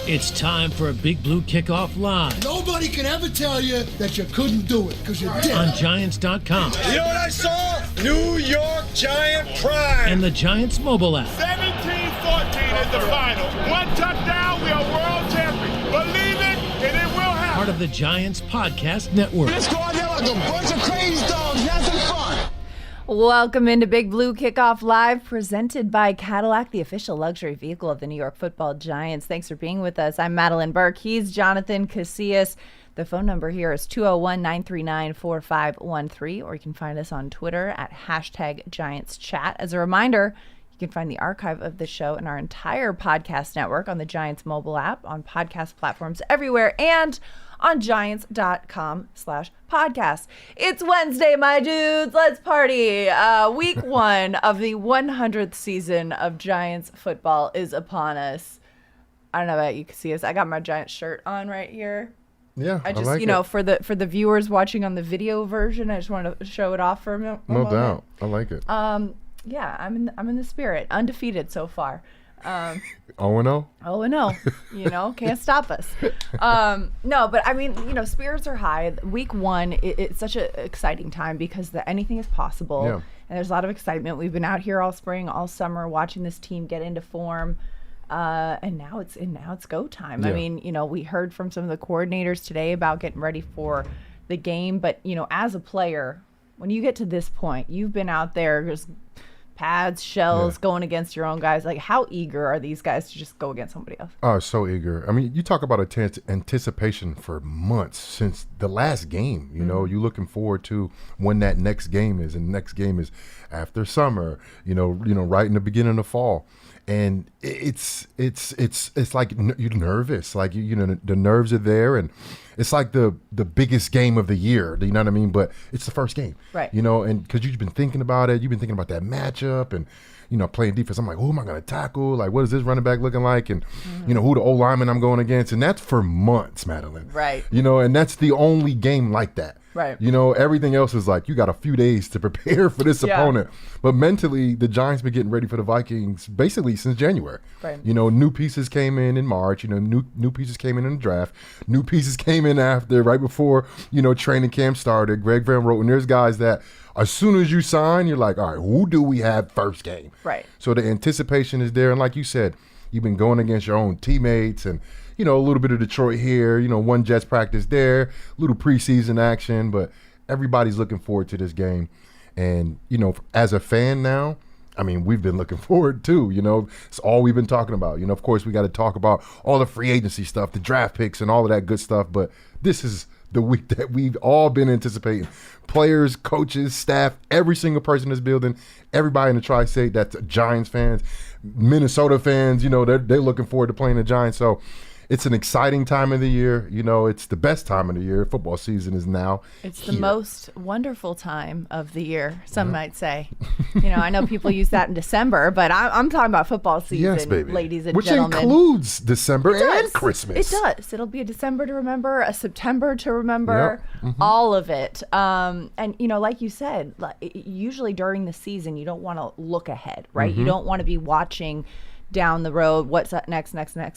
It's time for a Big Blue Kickoff Live. Nobody can ever tell you that you couldn't do it, because you did. On Giants.com. You know what I saw? New York Giant pride. And the Giants mobile app. 17-14 is the final. One touchdown, we are world champions. Believe it, and it will happen. Part of the Giants Podcast Network. Let's go out there like a bunch of crazy dogs. Have some fun. Welcome into Big Blue Kickoff Live, presented by Cadillac, the official luxury vehicle of the New York Football Giants. Thanks for being with us. I'm Madelyn Burke. He's Jonathan Casillas. The phone number here is 201-939-4513, or you can find us on Twitter at #GiantsChat. As a reminder, you can find the archive of the show and our entire podcast network on the Giants mobile app, on podcast platforms everywhere, and on giants.com/podcast. It's Wednesday, my dudes. Let's party. Week 1 of the 100th season of Giants football is upon us. I don't know about you, Casillas. I got my Giants shirt on right here. Yeah, I just, like for the viewers watching on the video version, I just wanted to show it off for a moment. No doubt. I like it. Yeah, I'm in the spirit. Undefeated so far. 0-0? 0-0. Can't stop us. No, but I mean, spirits are high. Week 1, it's such an exciting time because anything is possible. Yeah. And there's a lot of excitement. We've been out here all spring, all summer, watching this team get into form. And now it's go time. Yeah. I mean, we heard from some of the coordinators today about getting ready for the game. But, as a player, when you get to this point, you've been out there just pads, shells, going against your own guys. Like, how eager are these guys to just go against somebody else? Oh, so eager. I mean, you talk about anticipation for months since the last game. You're looking forward to when that next game is, and the next game is after summer. Right in the beginning of fall. And it's like you're nervous, like the nerves are there, and it's like the biggest game of the year. You know what I mean? But it's the first game, right? And because you've been thinking about it, you've been thinking about that matchup, and playing defense. I'm like, who am I going to tackle? Like, what is this running back looking like? And who the old lineman I'm going against? And that's for months, Madelyn. Right. And that's the only game like that. Right. Everything else is like you got a few days to prepare for this opponent. But mentally, the Giants been getting ready for the Vikings basically since January. Right. New pieces came in March. New pieces came in the draft. New pieces came in right before training camp started. Greg Van Roten. There's guys that as soon as you sign, you're like, all right, who do we have first game? Right. So the anticipation is there, and like you said, you've been going against your own teammates and. A little bit of Detroit here, one Jets practice there, a little preseason action, but everybody's looking forward to this game. And, as a fan now, I mean, we've been looking forward too, it's all we've been talking about. Of course, we got to talk about all the free agency stuff, the draft picks and all of that good stuff, but this is the week that we've all been anticipating. Players, coaches, staff, every single person in this building, everybody in the Tri-State that's Giants fans, Minnesota fans, they're looking forward to playing the Giants. So, it's an exciting time of the year. It's the best time of the year. Football season is now. It's here. The most wonderful time of the year, some might say. I know people use that in December, but I'm talking about football season, yes, baby. Ladies and Which gentlemen. Which includes December and Christmas. It does. It'll be a December to remember, a September to remember, all of it. And, like you said, usually during the season, you don't want to look ahead, right? You don't want to be watching down the road, what's up next.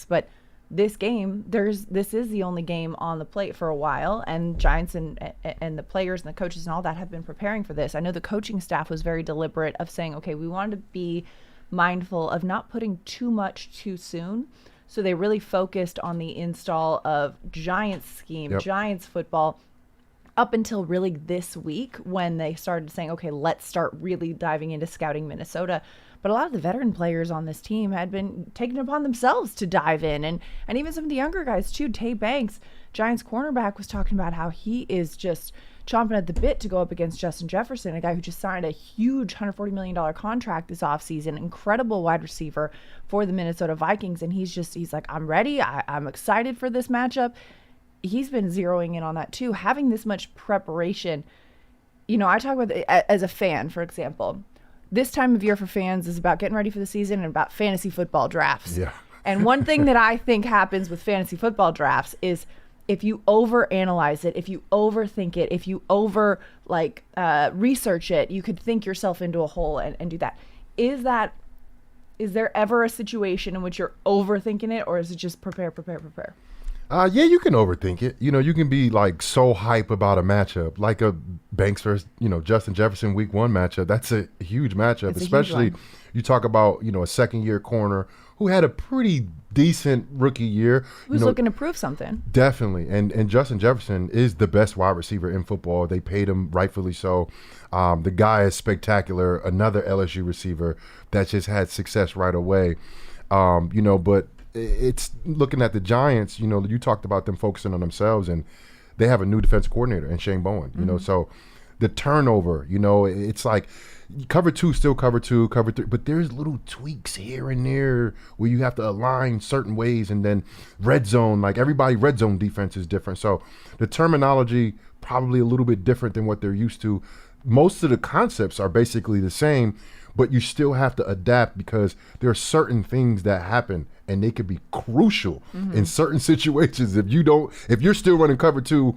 But this game, this is the only game on the plate for a while, and Giants and the players and the coaches and all that have been preparing for this. I know the coaching staff was very deliberate of saying, okay, we wanted to be mindful of not putting too much too soon. So they really focused on the install of Giants scheme, Giants football, up until really this week when they started saying, okay, let's start really diving into scouting Minnesota. But a lot of the veteran players on this team had been taking it upon themselves to dive in. And even some of the younger guys, too. Deonte Banks, Giants cornerback, was talking about how he is just chomping at the bit to go up against Justin Jefferson, a guy who just signed a huge $140 million contract this offseason, incredible wide receiver for the Minnesota Vikings. And he's like, I'm ready. I'm excited for this matchup. He's been zeroing in on that, too. Having this much preparation, I talk about as a fan, for example. This time of year for fans is about getting ready for the season and about fantasy football drafts. Yeah. And one thing that I think happens with fantasy football drafts is if you overanalyze it, if you overthink it, if you research it, you could think yourself into a hole and do that. Is that Is there ever a situation in which you're overthinking it, or is it just prepare? Yeah, you can overthink it. You can be like so hype about a matchup, like a Banks versus, Justin Jefferson week 1 matchup. That's a huge matchup, especially you talk about, a second-year corner who had a pretty decent rookie year. Who's looking to prove something. Definitely. And Justin Jefferson is the best wide receiver in football. They paid him rightfully so. The guy is spectacular. Another LSU receiver that just had success right away. But it's looking at the Giants, you talked about them focusing on themselves, and they have a new defensive coordinator in Shane Bowen, so the turnover, it's like cover 2, still cover 2, cover 3, but there's little tweaks here and there where you have to align certain ways, and then red zone, like everybody red zone defense is different. So the terminology probably a little bit different than what they're used to. Most of the concepts are basically the same, but you still have to adapt because there are certain things that happen and they could be crucial in certain situations. If you're still running cover 2,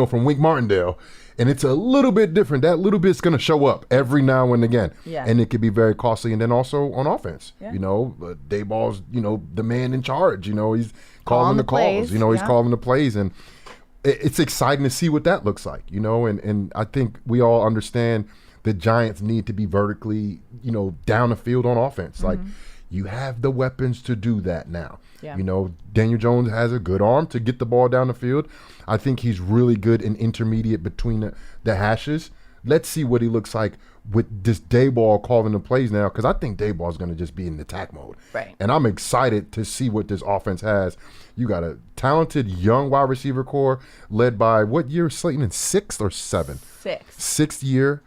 from Wink Martindale, and it's a little bit different, that little bit's going to show up every now and again. Yeah. And it could be very costly. And then also on offense, Dayball's, the man in charge, he's calling the calls, he's calling the plays. And it's exciting to see what that looks like, and I think we all understand the Giants need to be vertically, down the field on offense. Like, you have the weapons to do that now. Yeah. Daniel Jones has a good arm to get the ball down the field. I think he's really good in intermediate between the hashes. Let's see what he looks like with this Dayball calling the plays now, because I think Dayball is going to just be in attack mode. Right. And I'm excited to see what this offense has. You got a talented young wide receiver core led by, what year is Slayton in, 6th or 7th? 6th year.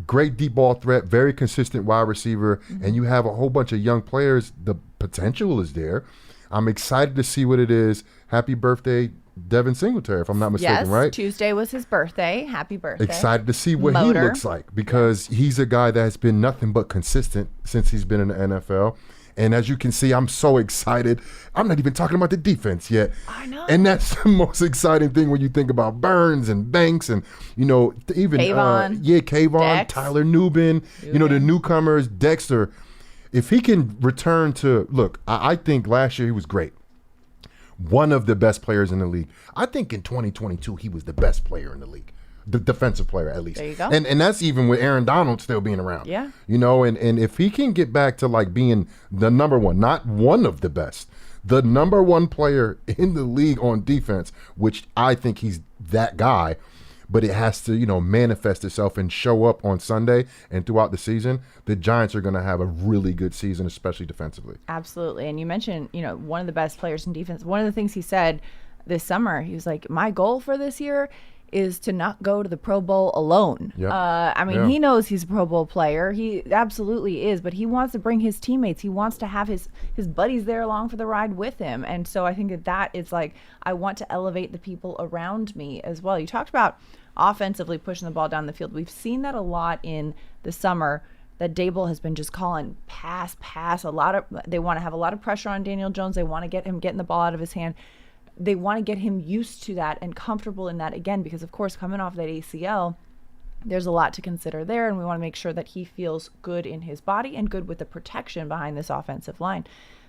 Great deep ball threat, very consistent wide receiver, and you have a whole bunch of young players. The potential is there. I'm excited to see what it is. Happy birthday, Devin Singletary, if I'm not mistaken, right? Yes, Tuesday was his birthday. Happy birthday. Excited to see what he looks like, because he's a guy that has been nothing but consistent since he's been in the NFL. And as you can see, I'm so excited. I'm not even talking about the defense yet. I know. And that's the most exciting thing when you think about Burns and Banks and, even Kayvon, Kayvon, Tyler Nubin, the newcomers, Dexter. If he can return to, look, I think last year he was great. One of the best players in the league. I think in 2022, he was the best player in the league. The defensive player, at least. There you go. And that's even with Aaron Donald still being around. Yeah. And if he can get back to like being the number one, not one of the best, the number one player in the league on defense, which I think he's that guy, but it has to, manifest itself and show up on Sunday and throughout the season, the Giants are going to have a really good season, especially defensively. Absolutely. And you mentioned, one of the best players in defense. One of the things he said this summer, he was like, my goal for this year is to not go to the Pro Bowl alone. Yep. He knows he's a Pro Bowl player. He absolutely is, but he wants to bring his teammates. He wants to have his buddies there along for the ride with him. And so I think that is like, I want to elevate the people around me as well. You talked about offensively pushing the ball down the field. We've seen that a lot in the summer, that Daboll has been just calling pass. They want to have a lot of pressure on Daniel Jones. They want to get him getting the ball out of his hand. They want to get him used to that and comfortable in that again, because of course, coming off that ACL, there's a lot to consider there, and we want to make sure that he feels good in his body and good with the protection behind this offensive line.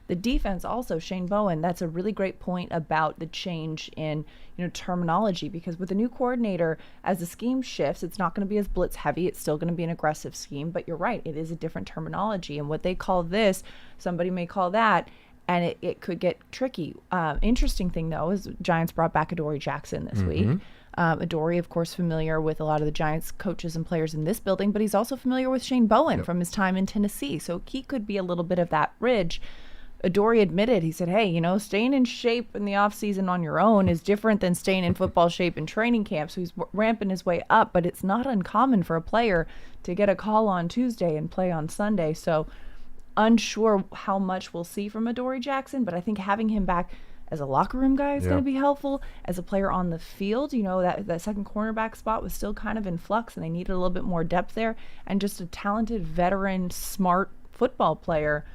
The defense also, Shane Bowen, that's a really great point about the change in terminology, because with the new coordinator, as the scheme shifts, it's not going to be as blitz heavy. It's still going to be an aggressive scheme, but you're right, it is a different terminology, and what they call this, somebody may call that, and it could get tricky. Interesting thing, though, is Giants brought back Adoree Jackson this week. Adoree, of course, familiar with a lot of the Giants coaches and players in this building, but he's also familiar with Shane Bowen from his time in Tennessee. So he could be a little bit of that bridge. Adoree admitted, he said, hey, staying in shape in the offseason on your own is different than staying in football shape in training camp. So he's ramping his way up, but it's not uncommon for a player to get a call on Tuesday and play on Sunday. So unsure how much we'll see from Adoree Jackson, but I think having him back as a locker room guy is going to be helpful. As a player on the field, that second cornerback spot was still kind of in flux, and they needed a little bit more depth there. And just a talented, veteran, smart football player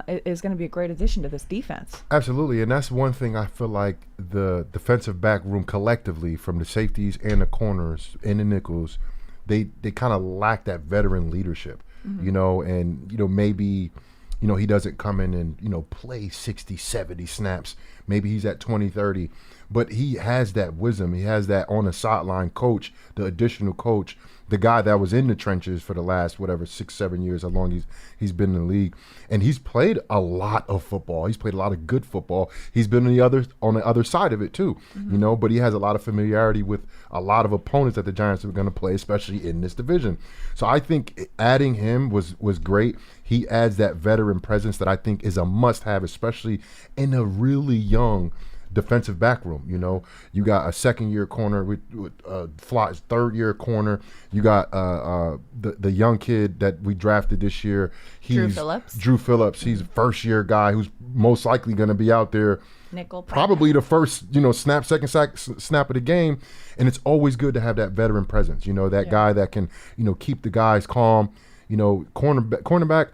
is going to be a great addition to this defense. Absolutely, and that's one thing I feel like the defensive back room collectively, from the safeties and the corners and the nickels, they kind of lack that veteran leadership. And maybe he doesn't come in and, play 60, 70 snaps. Maybe he's at 20, 30. But he has that wisdom. He has that on the sideline coach, the additional coach, the guy that was in the trenches for the last, 6, 7 years, how long he's been in the league. And he's played a lot of football. He's played a lot of good football. He's been on the other side of it too, but he has a lot of familiarity with a lot of opponents that the Giants are going to play, especially in this division. So I think adding him was great. He adds that veteran presence that I think is a must-have, especially in a really young defensive back room. You got a second-year corner with Fly's third-year corner. You got the young kid that we drafted this year. Drew Phillips. He's a first-year guy who's most likely going to be out there. Nickel. Probably the first, second snap of the game. And it's always good to have that veteran presence. That guy that can, keep the guys calm. Cornerback.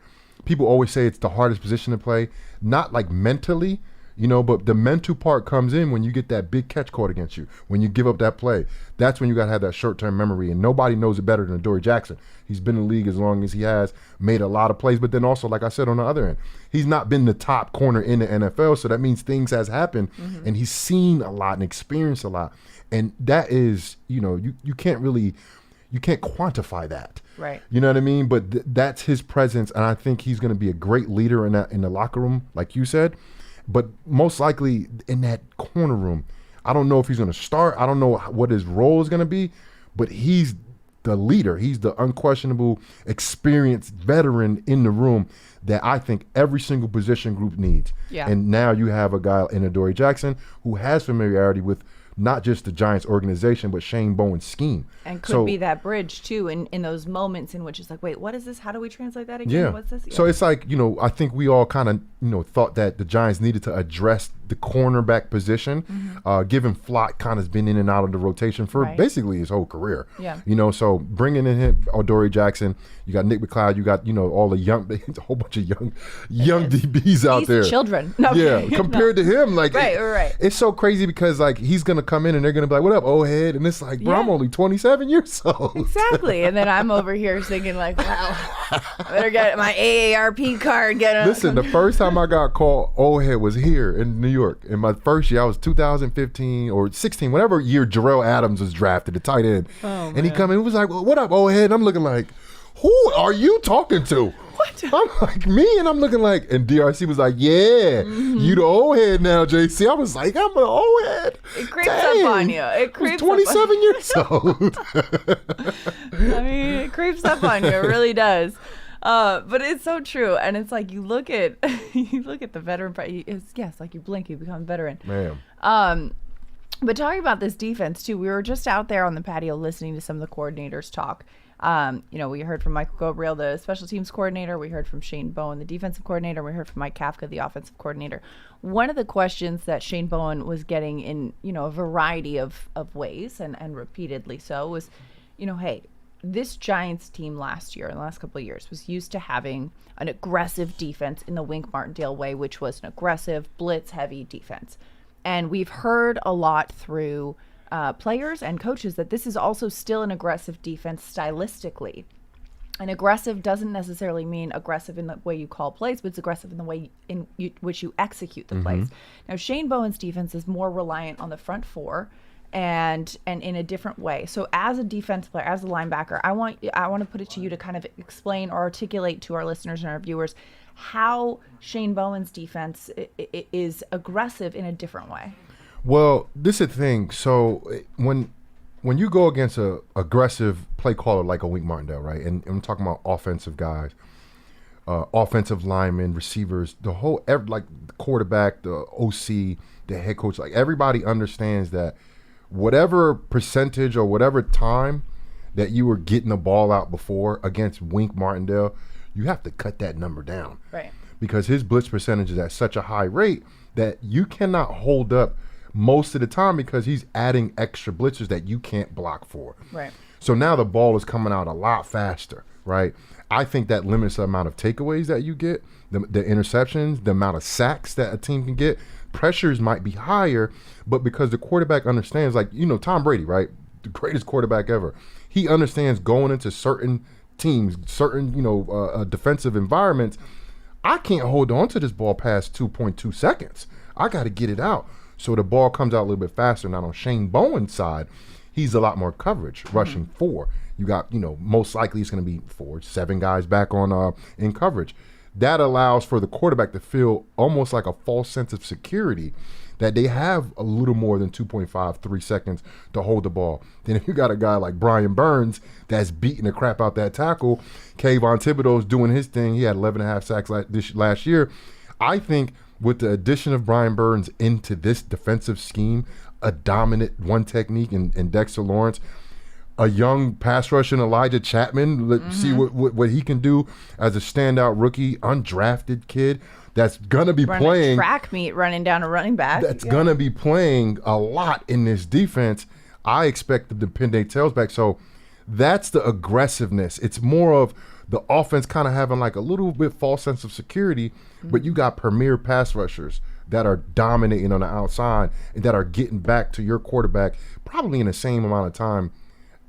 People always say it's the hardest position to play. Not like mentally. But the mental part comes in when you get that big catch caught against you, when you give up that play. That's when you got to have that short-term memory, and nobody knows it better than Adoree Jackson. He's been in the league as long as he has, made a lot of plays, but then also, like I said, on the other end, he's not been the top corner in the NFL, so that means things has happened, and he's seen a lot and experienced a lot. And that is, you can't quantify that. Right. You know what I mean? But that's his presence, and I think he's going to be a great leader in the locker room, like you said. But most likely in that corner room, I don't know if he's going to start. I don't know what his role is going to be, but he's the leader. He's the unquestionable, experienced veteran in the room that I think every single position group needs. Yeah. And now you have a guy in Adoree Jackson who has familiarity with not just the Giants organization, but Shane Bowen's scheme. And could be that bridge, too, in those moments in which it's like, wait, what is this? How do we translate that again? Yeah. What's this? Yeah. So it's like, I think we all kind of, thought that the Giants needed to address the cornerback position, given Flott kind of has been in and out of the rotation for basically his whole career. Yeah. So bringing in him, Adoree Jackson, you got Nick McLeod, you got, all the young, a whole bunch of young DBs out there. Children. No, yeah, compared to him, like, right. It's so crazy because, like, he's going to come in and they're going to be like, what up, old head? And it's like, bro, I'm only 27 years old. Exactly. And then I'm over here thinking like, wow, I better get my AARP card. Listen, the first time I got called old head was here in New York. In my first year, I was 2015 or 16, whatever year Jarrell Adams was drafted, the tight end. Oh, and he come in and was like, well, what up, old head? And I'm looking like, who are you talking to? What? I'm like, me? And I'm looking like, and DRC was like, yeah, you the old head now, JC. I was like, I'm an old head. It creeps up on you. It creeps I was 27 years old. I mean, it creeps up on you. It really does. But it's so true. And it's like you look at the veteran, yes, like you blink, you become a veteran. Man. But talking about this defense too, we were just out there on the patio listening to some of the coordinators talk. We heard from Michael Gabriel, the special teams coordinator. We heard from Shane Bowen, the defensive coordinator. We heard from Mike Kafka, the offensive coordinator. One of the questions that Shane Bowen was getting in, a variety of ways and repeatedly so was, hey, this Giants team last year, in the last couple of years, was used to having an aggressive defense in the Wink Martindale way, which was an aggressive, blitz-heavy defense. And we've heard a lot through players and coaches that this is also still an aggressive defense stylistically. And aggressive doesn't necessarily mean aggressive in the way you call plays, but it's aggressive in the way in which you execute the plays. Now, Shane Bowen's defense is more reliant on the front four and in a different way. So as a defense player, as a linebacker, I want to put it to you to kind of explain or articulate to our listeners and our viewers how Shane Bowen's defense is aggressive in a different way. Well, this is the thing. So when you go against a aggressive play caller like a Wink Martindale, right? And I'm talking about offensive guys, offensive linemen, receivers, the quarterback, the OC, the head coach, like everybody understands that whatever percentage or whatever time that you were getting the ball out before against Wink Martindale, you have to cut that number down. Right. Because his blitz percentage is at such a high rate that you cannot hold up most of the time because he's adding extra blitzers that you can't block for. Right. So now the ball is coming out a lot faster, right? I think that limits the amount of takeaways that you get, the interceptions, the amount of sacks that a team can get. Pressures might be higher, but because the quarterback understands, like, Tom Brady, right? The greatest quarterback ever. He understands going into certain teams, certain, defensive environments. I can't hold on to this ball past 2.2 seconds. I got to get it out. So the ball comes out a little bit faster. Now on Shane Bowen's side, he's a lot more coverage, rushing 4. You got, most likely it's going to be 7 guys back on in coverage. That allows for the quarterback to feel almost like a false sense of security that they have a little more than 2.5, 3 seconds to hold the ball. Then if you got a guy like Brian Burns that's beating the crap out that tackle, Kayvon Thibodeau's doing his thing. He had 11.5 sacks last year. I think with the addition of Brian Burns into this defensive scheme, a dominant one technique in Dexter Lawrence, a young pass rusher in Elijah Chapman, let's see what he can do as a standout rookie, undrafted kid that's going to be playing. Track meet running down a running back. That's going to be playing a lot in this defense. I expect them to pin their tails back. So that's the aggressiveness. It's more of the offense kind of having like a little bit false sense of security, but you got premier pass rushers that are dominating on the outside and that are getting back to your quarterback probably in the same amount of time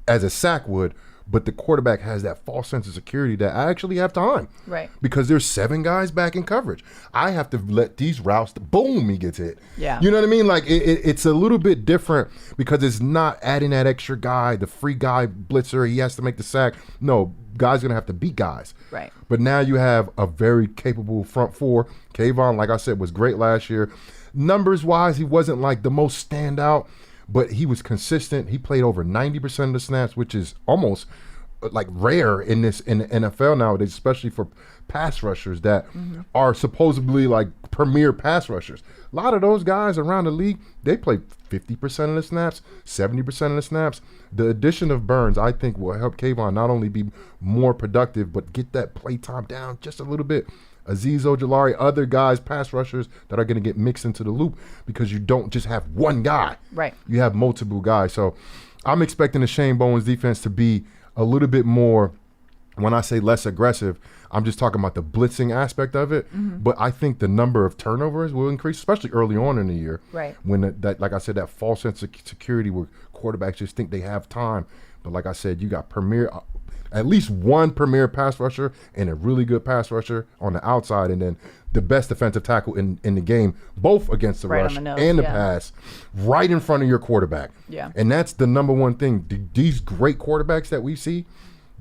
as a sack would, but the quarterback has that false sense of security that I actually have time. Right. Because there's 7 guys back in coverage. I have to let these routes, boom, he gets hit. Yeah. You know what I mean? Like it's a little bit different because it's not adding that extra guy, the free guy blitzer, he has to make the sack. No, guys going to have to beat guys. Right. But now you have a very capable front 4. Kayvon, like I said, was great last year. Numbers-wise, he wasn't like the most standout, but he was consistent. He played over 90% of the snaps, which is almost like rare in the NFL nowadays, especially for pass rushers that are supposedly like premier pass rushers. A lot of those guys around the league, they play 50% of the snaps, 70% of the snaps. The addition of Burns, I think, will help Kayvon not only be more productive, but get that play time down just a little bit. Azeez Ojulari, other guys, pass rushers that are going to get mixed into the loop because you don't just have one guy. Right. You have multiple guys. So I'm expecting the Shane Bowen's defense to be a little bit more, when I say less aggressive, I'm just talking about the blitzing aspect of it. But I think the number of turnovers will increase, especially early on in the year. Right. When that, like I said, that false sense of security where quarterbacks just think they have time. But like I said, you got at least one premier pass rusher and a really good pass rusher on the outside, and then the best defensive tackle in the game, both against the rush and the pass, right in front of your quarterback. Yeah. And that's the number one thing. These great quarterbacks that we see,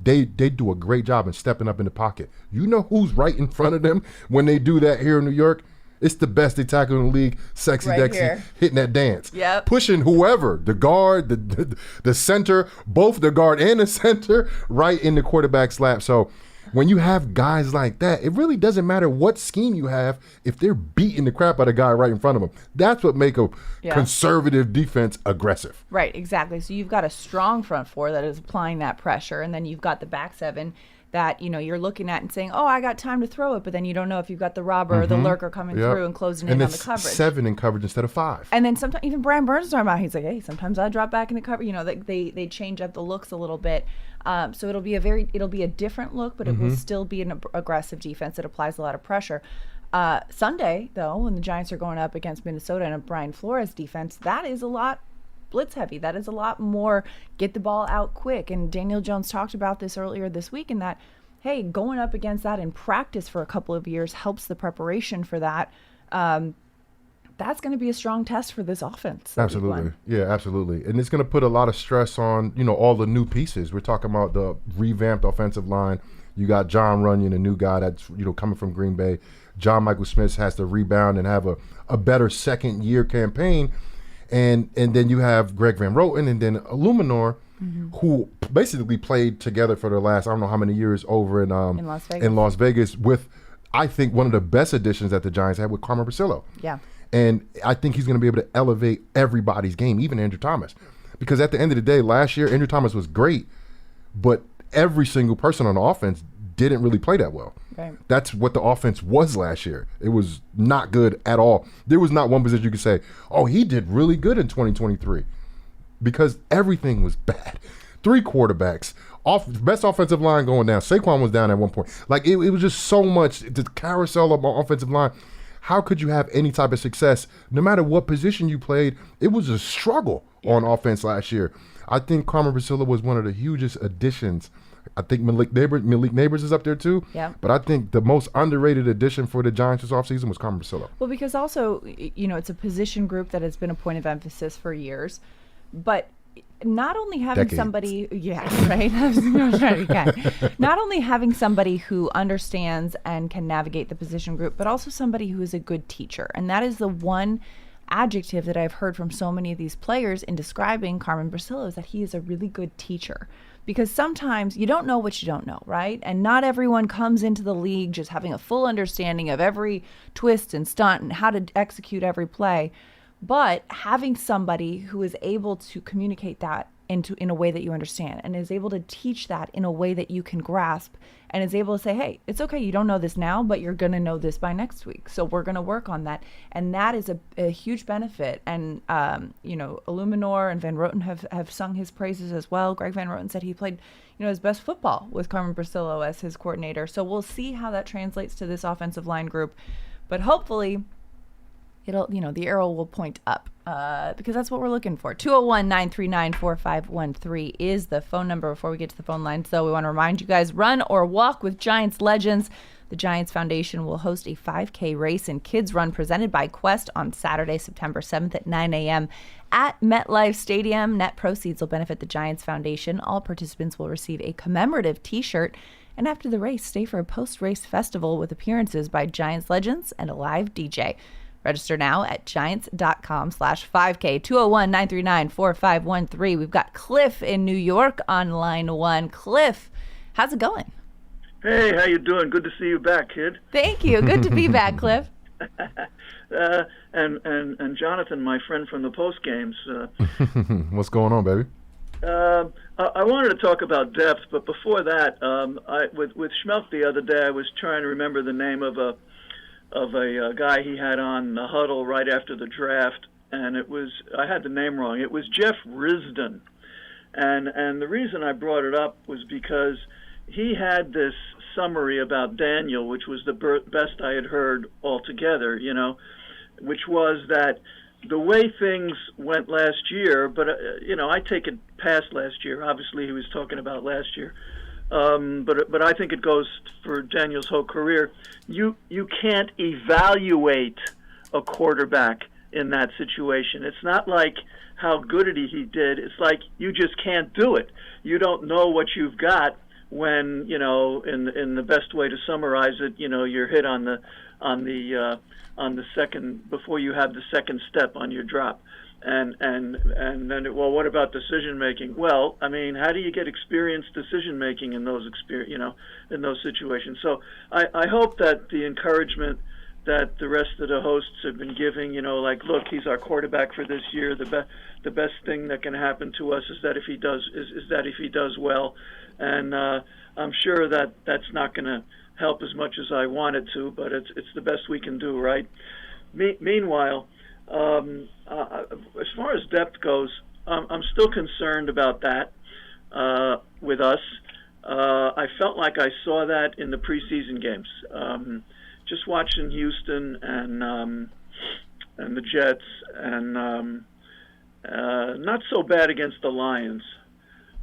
they do a great job in stepping up in the pocket. You know who's right in front of them when they do that here in New York? It's the best they tackle in the league, Sexy Right Dexy, here. hitting that dance. Yep. Pushing whoever, the guard, the center, both the guard and the center, right in the quarterback's lap. So when you have guys like that, it really doesn't matter what scheme you have if they're beating the crap out of a guy right in front of them. That's what make a conservative defense aggressive. Right, exactly. So you've got a strong front 4 that is applying that pressure, and then you've got the back 7 that, you're looking at and saying, oh, I got time to throw it, but then you don't know if you've got the robber or the lurker coming through and closing in on the coverage. And it's 7 in coverage instead of 5. And then sometimes even Brian Burns is talking about, he's like, hey, sometimes I drop back in the cover. They change up the looks a little bit. So it'll be a different look, but it will still be an aggressive defense that applies a lot of pressure. Sunday, though, when the Giants are going up against Minnesota and a Brian Flores defense, that is a lot blitz heavy. That is a lot more get the ball out quick. And Daniel Jones talked about this earlier this week, in that, hey, going up against that in practice for a couple of years helps the preparation for that. That's going to be a strong test for this offense. Absolutely. Yeah, absolutely. And it's going to put a lot of stress on, all the new pieces. We're talking about the revamped offensive line. You got John Runyon, a new guy that's, coming from Green Bay. John Michael Smith has to rebound and have a better second-year campaign. And then you have Greg Van Roten and then Illuminor, who basically played together for the last, I don't know how many years over in Las Vegas with, I think, one of the best additions that the Giants had with Carmen Brasillo. Yeah. And I think he's going to be able to elevate everybody's game, even Andrew Thomas. Because at the end of the day, last year, Andrew Thomas was great, but every single person on the offense didn't really play that well. Right. That's what the offense was last year. It was not good at all. There was not one position you could say, oh, he did really good in 2023. Because everything was bad. 3 quarterbacks, best offensive line going down. Saquon was down at one point. Like, it was just so much, the carousel of offensive line. How could you have any type of success? No matter what position you played, it was a struggle on offense last year. I think Carmen Brasillo was one of the hugest additions I think Malik Neighbors is up there too. Yeah. But I think the most underrated addition for the Giants this offseason was Carmen Brasillo. Well, because also, it's a position group that has been a point of emphasis for years. But not only having Decades. somebody, right? I was gonna try it again. Not only having somebody who understands and can navigate the position group, but also somebody who is a good teacher. And that is the one adjective that I've heard from so many of these players in describing Carmen Brasillo, is that he is a really good teacher. Because sometimes you don't know what you don't know, right? And not everyone comes into the league just having a full understanding of every twist and stunt and how to execute every play. But having somebody who is able to communicate that in a way that you understand, and is able to teach that in a way that you can grasp, and is able to say, hey, it's okay, you don't know this now, but you're going to know this by next week. So we're going to work on that. And that is a huge benefit. And, Illuminor and Van Roten have sung his praises as well. Greg Van Roten said he played, his best football with Carmen Brasillo as his coordinator. So we'll see how that translates to this offensive line group. But hopefully the arrow will point up because that's what we're looking for. 201-939-4513 is the phone number. Before we get to the phone line, so we want to remind you guys, run or walk with Giants legends. The Giants Foundation will host a 5K race and kids run presented by Quest on Saturday, September 7th at 9 a.m. at MetLife Stadium. Net proceeds will benefit the Giants Foundation. All participants will receive a commemorative T-shirt. And after the race, stay for a post-race festival with appearances by Giants legends and a live DJ. Register now at giants.com/5K. 201-939-4513. We've got Cliff in New York on line one. Cliff, how's it going? Hey, how you doing? Good to see you back, kid. Thank you. Good to be back, Cliff. And Jonathan, my friend from the post games. What's going on, baby? I wanted to talk about depth, but before that, with Schmelk the other day, I was trying to remember the name of a guy he had on the huddle right after the draft, and I had the name wrong. It was Jeff Risdon, and the reason I brought it up was because he had this summary about Daniel, which was the best I had heard altogether, which was that the way things went last year, but I take it past last year. Obviously, he was talking about last year. But I think it goes for Daniel's whole career. You can't evaluate a quarterback in that situation. It's not like how good he did. It's like you just can't do it. You don't know what you've got when in the best way to summarize it. You're hit on the second before you have the second step on your drop. And then, what about decision making? Well, I mean, how do you get experienced decision making in those in those situations? So I hope that the encouragement that the rest of the hosts have been giving, look, he's our quarterback for this year. The best thing that can happen to us is that if he does well, and I'm sure that that's not going to help as much as I want it to, but it's the best we can do, right? Meanwhile. As far as depth goes, I'm still concerned about that with us. I felt like I saw that in the preseason games. Just watching Houston and the Jets, and not so bad against the Lions.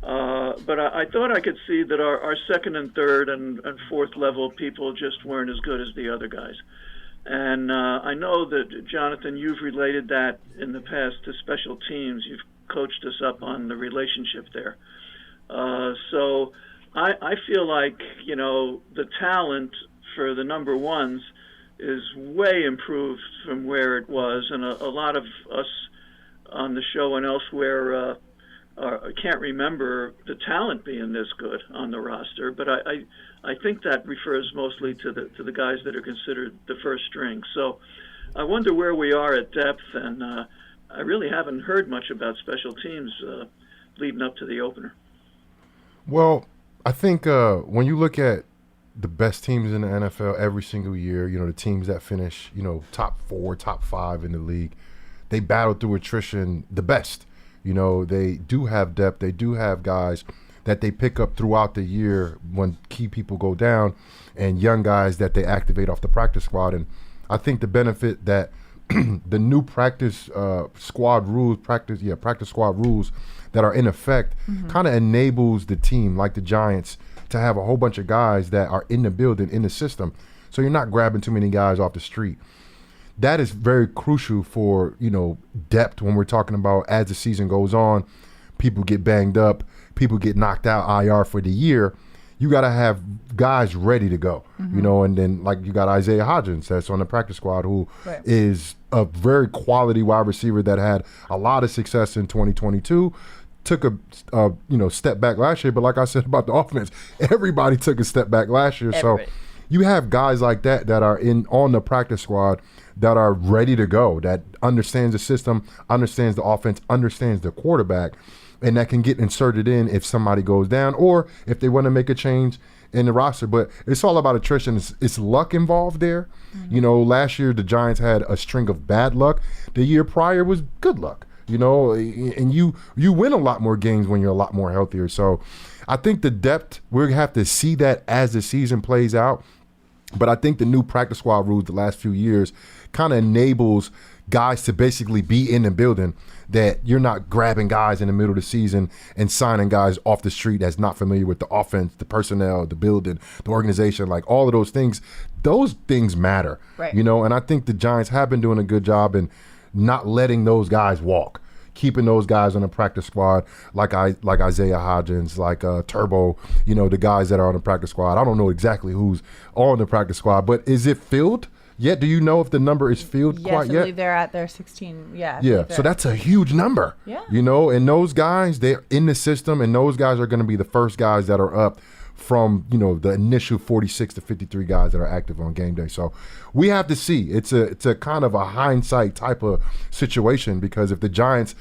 But I thought I could see that our second and third and fourth level people just weren't as good as the other guys. And I know that, Jonathan, you've related that in the past to special teams. You've coached us up on the relationship there. So I feel like, the talent for the number ones is way improved from where it was. And a lot of us on the show and elsewhere can't remember the talent being this good on the roster. But I think that refers mostly to the guys that are considered the first string. So I wonder where we are at depth, and I really haven't heard much about special teams leading up to the opener. Well, I think when you look at the best teams in the NFL every single year, the teams that finish, top 4, top 5 in the league, they battle through attrition the best. They do have depth. They do have guys that they pick up throughout the year when key people go down, and young guys that they activate off the practice squad. And I think the benefit that the new practice squad rules that are in effect kind of enables the team, like the Giants, to have a whole bunch of guys that are in the building, in the system. So you're not grabbing too many guys off the street. That is very crucial for, depth when we're talking about as the season goes on, people get banged up, people get knocked out IR for the year. You got to have guys ready to go, and then like you got Isaiah Hodgins that's on the practice squad who is a very quality wide receiver that had a lot of success in 2022. Took a step back last year, but like I said about the offense, everybody took a step back last year. Everybody. So you have guys like that are on the practice squad that are ready to go, that understands the system, understands the offense, understands the quarterback, and that can get inserted in if somebody goes down or if they want to make a change in the roster. But it's all about attrition. It's luck involved there. Last year the Giants had a string of bad luck. The year prior was good luck, and you win a lot more games when you're a lot more healthier. So I think the depth, we're going to have to see that as the season plays out. But I think the new practice squad rules the last few years kind of enables guys to basically be in the building, that you're not grabbing guys in the middle of the season and signing guys off the street that's not familiar with the offense, the personnel, the building, the organization, like all of those things. Those things matter, right. And I think the Giants have been doing a good job in not letting those guys walk, keeping those guys on the practice squad, like Isaiah Hodgins, like Turbo, the guys that are on the practice squad. I don't know exactly who's on the practice squad, but is it filled yet? Do you know if the number is filled quite yet? Yes, I believe they're at their 16. Yeah. Yeah, so that's a huge number. Yeah. And those guys, they're in the system, and those guys are going to be the first guys that are up from, the initial 46 to 53 guys that are active on game day. So we have to see. It's a kind of a hindsight type of situation, because if the Giants,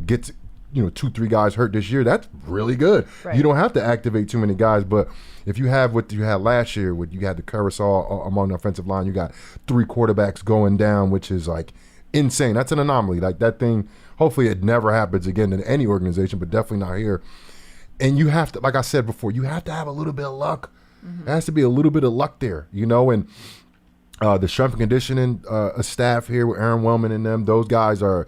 gets 2-3 guys hurt this year, that's really good. Right. You don't have to activate too many guys, but if you have what you had last year, you had the carousel among the offensive line, you got 3 quarterbacks going down, which is like insane. That's an anomaly. Like that thing, hopefully it never happens again in any organization, but definitely not here. And you have to, like I said before, you have to have a little bit of luck. There has to be a little bit of luck there, and the strength and conditioning staff here with Aaron Wellman and them, those guys are,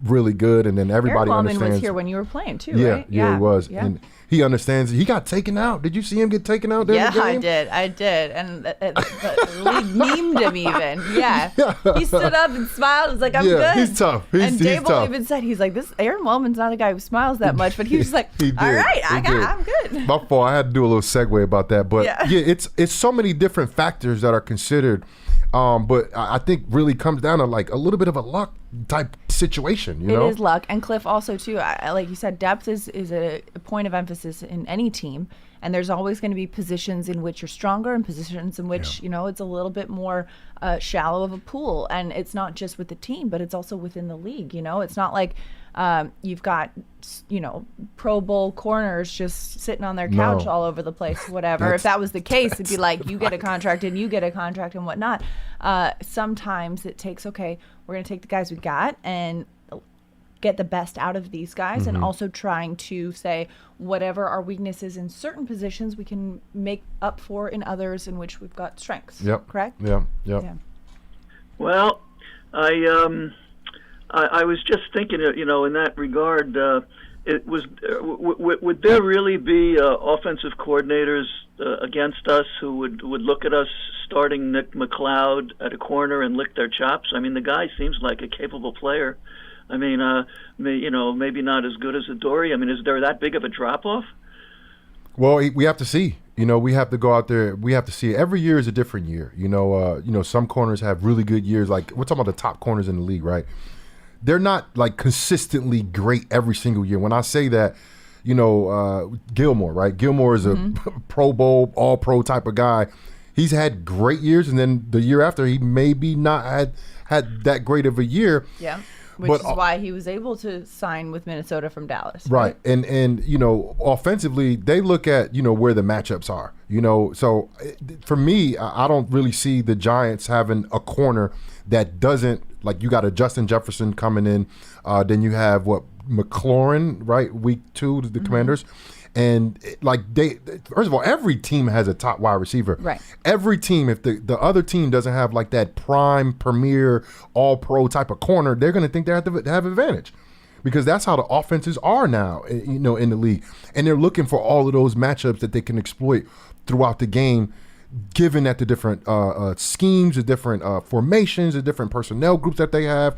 really good. And then everybody Aaron understands. Wellman was here when you were playing too, yeah, right? Yeah, he was. Yeah. And he understands. He got taken out. Did you see him get taken out during the game? I did. And the league memed him even. Yeah. He stood up and smiled. He's like, I'm good. He's tough. And he's Dable tough. even said, he's like, this Aaron Wellman's not a guy who smiles that much, but he was just like, He did. all right, He did. I'm good. My fault. I had to do a little segue about that. But yeah, it's so many different factors that are considered. But I think really comes down to like a little bit of a luck type situation, It is luck. And Cliff also too, like you said, depth is a point of emphasis in any team. And there's always going to be positions in which you're stronger and positions in which, it's a little bit more shallow of a pool. And it's not just with the team, but it's also within the league. It's not like you've got, Pro Bowl corners just sitting on their couch all over the place, whatever. If that was the case, it'd be like, you get a contract and you get a contract and whatnot. Sometimes it takes, okay, we're going to take the guys we got and get the best out of these guys, and also trying to say whatever our weaknesses in certain positions we can make up for in others in which we've got strengths. Yep. Correct? Yeah. Well, I was just thinking, in that regard, it was would there really be offensive coordinators against us who would look at us starting Nick McLeod at a corner and lick their chops? I mean, the guy seems like a capable player. I mean, maybe not as good as Adoree'. I mean, is there that big of a drop-off? Well, we have to see. We have to go out there. We have to see. Every year is a different year. Some corners have really good years. Like, we're talking about the top corners in the league, right? They're not, like, consistently great every single year. When I say that, Gilmore, right? Gilmore is a Pro Bowl, all-pro type of guy. He's had great years, and then the year after, he maybe not had that great of a year. Yeah. Which is why he was able to sign with Minnesota from Dallas. Right. And offensively, they look at, where the matchups are. So for me, I don't really see the Giants having a corner that doesn't, like, you got a Justin Jefferson coming in. Then you have, McLaurin, right? Week 2, the Commanders. And first of all, every team has a top wide receiver. Right. Every team, if the other team doesn't have like that prime, premier, all-pro type of corner, they're going to think they have to have advantage, because that's how the offenses are now, you know, in the league. And they're looking for all of those matchups that they can exploit throughout the game, given that the different schemes, the different formations, the different personnel groups that they have.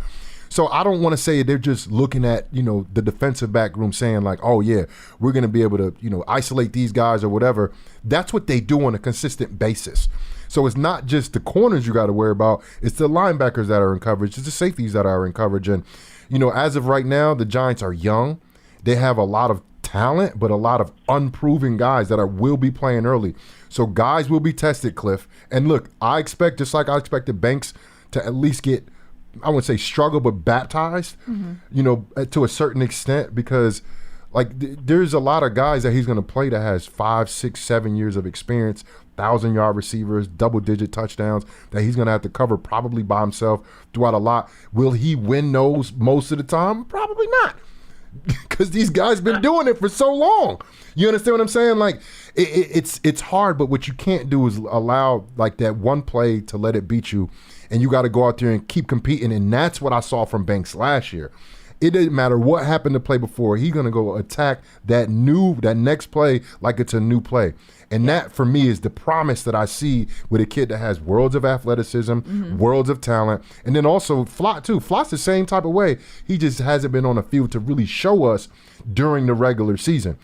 So I don't want to say they're just looking at, you know, the defensive back room saying like, oh, yeah, we're going to be able to, you know, isolate these guys or whatever. That's what they do on a consistent basis. So it's not just the corners you got to worry about. It's the linebackers that are in coverage. It's the safeties that are in coverage. And, you know, as of right now, the Giants are young. They have a lot of talent, but a lot of unproven guys that will be playing early. So guys will be tested, Cliff. And look, I expect, just like I expected Banks to at least get, I wouldn't say struggle, but baptized, you know, to a certain extent, because like there's a lot of guys that he's going to play that has 5, 6, 7 years of experience, 1,000-yard receivers, double-digit touchdowns that he's going to have to cover probably by himself throughout a lot. Will he win those most of the time? Probably not, because these guys been doing it for so long. You understand what I'm saying? Like it's hard, but what you can't do is allow like that one play to let it beat you. And you got to go out there and keep competing. And that's what I saw from Banks last year. It didn't matter what happened to play before. He's going to go attack that next play like it's a new play. And that, for me, is the promise that I see with a kid that has worlds of athleticism, worlds of talent. And then also Flott, too. Flott's the same type of way. He just hasn't been on the field to really show us during the regular season.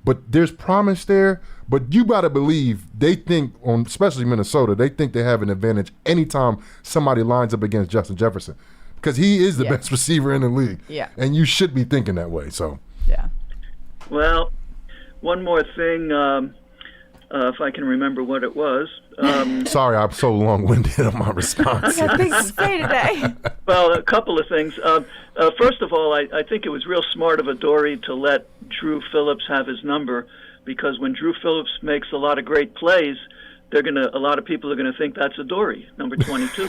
But there's promise there. But you got to believe they think, especially Minnesota, they think they have an advantage anytime somebody lines up against Justin Jefferson, because he is the best receiver in the league. Yeah. And you should be thinking that way. So. Yeah. Well, one more thing, if I can remember what it was. Sorry, I'm so long-winded on my response. I got things to say today. Well, a couple of things. First of all, I think it was real smart of Adoree to let Drew Phillips have his number, because when Drew Phillips makes a lot of great plays, a lot of people are gonna think that's Adoree, number 22.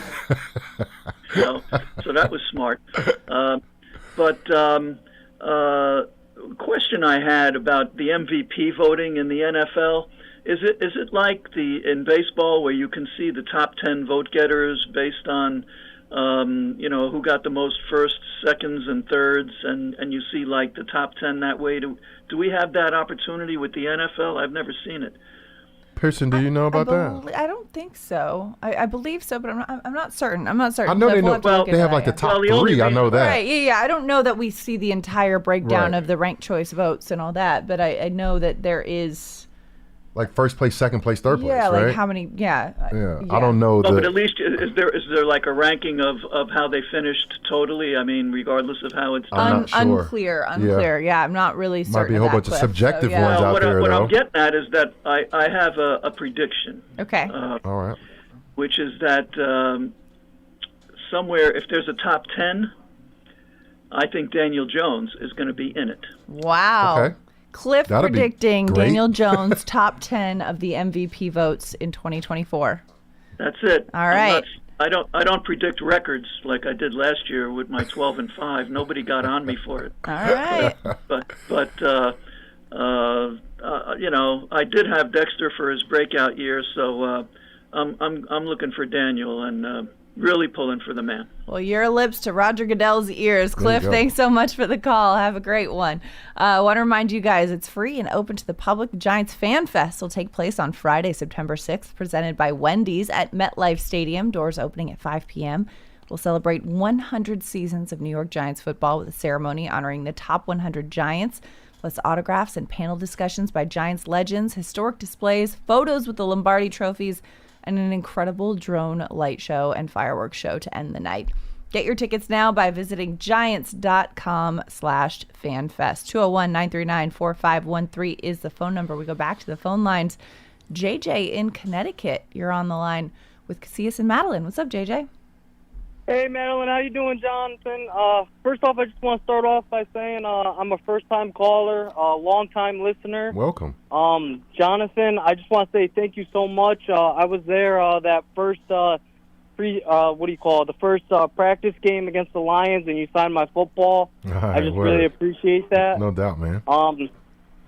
so that was smart. Question I had about the MVP voting in the NFL. Is it like in baseball where you can see the top 10 vote getters based on who got the most firsts, seconds, and thirds, and you see like the top 10 that way? Do we have that opportunity with the NFL? I've never seen it. Pearson, do you know about that? I don't think so. I believe so, but I'm not certain. I'm not certain. I know they know. Well, they have like the top three. I know that. Right? Yeah. I don't know that we see the entire breakdown of the ranked choice votes and all that, but I know that there is. Like first place, second place, third place, right? Yeah, like how many, yeah. I don't know. But at least, is there like a ranking of how they finished totally? I mean, regardless of how it's done? Unclear. Yeah, I'm not really certain. Might be a whole bunch of subjective ones out there, What I'm getting at is that I have a prediction. Okay. All right. Which is that somewhere, if there's a top 10, I think Daniel Jones is going to be in it. Wow. Okay. Cliff That'd predicting Daniel Jones top 10 of the MVP votes in 2024. That's it. All right. I don't predict records like I did last year with my 12-5. Nobody got on me for it. All right. but I did have Dexter for his breakout year, so I'm looking for Daniel and really pulling for the man. Well, your lips to Roger Goodell's ears. Cliff, thanks so much for the call. Have a great one. I want to remind you guys, it's free and open to the public. The Giants Fan Fest will take place on Friday, September 6th, presented by Wendy's at MetLife Stadium. Doors opening at 5 p.m. We'll celebrate 100 seasons of New York Giants football with a ceremony honoring the top 100 Giants, plus autographs and panel discussions by Giants legends, historic displays, photos with the Lombardi trophies, and an incredible drone light show and fireworks show to end the night. Get your tickets now by visiting giants.com/fanfest. 201-939-4513 is the phone number. We go back to the phone lines. JJ in Connecticut, you're on the line with Casillas and Madelyn. What's up, JJ? Hey, Madelyn. How you doing, Jonathan? First off, I just want to start off by saying I'm a first-time caller, a long-time listener. Welcome. Jonathan, I just want to say thank you so much. I was there that first the first practice game against the Lions, and you signed my football. I just really appreciate that. No doubt, man.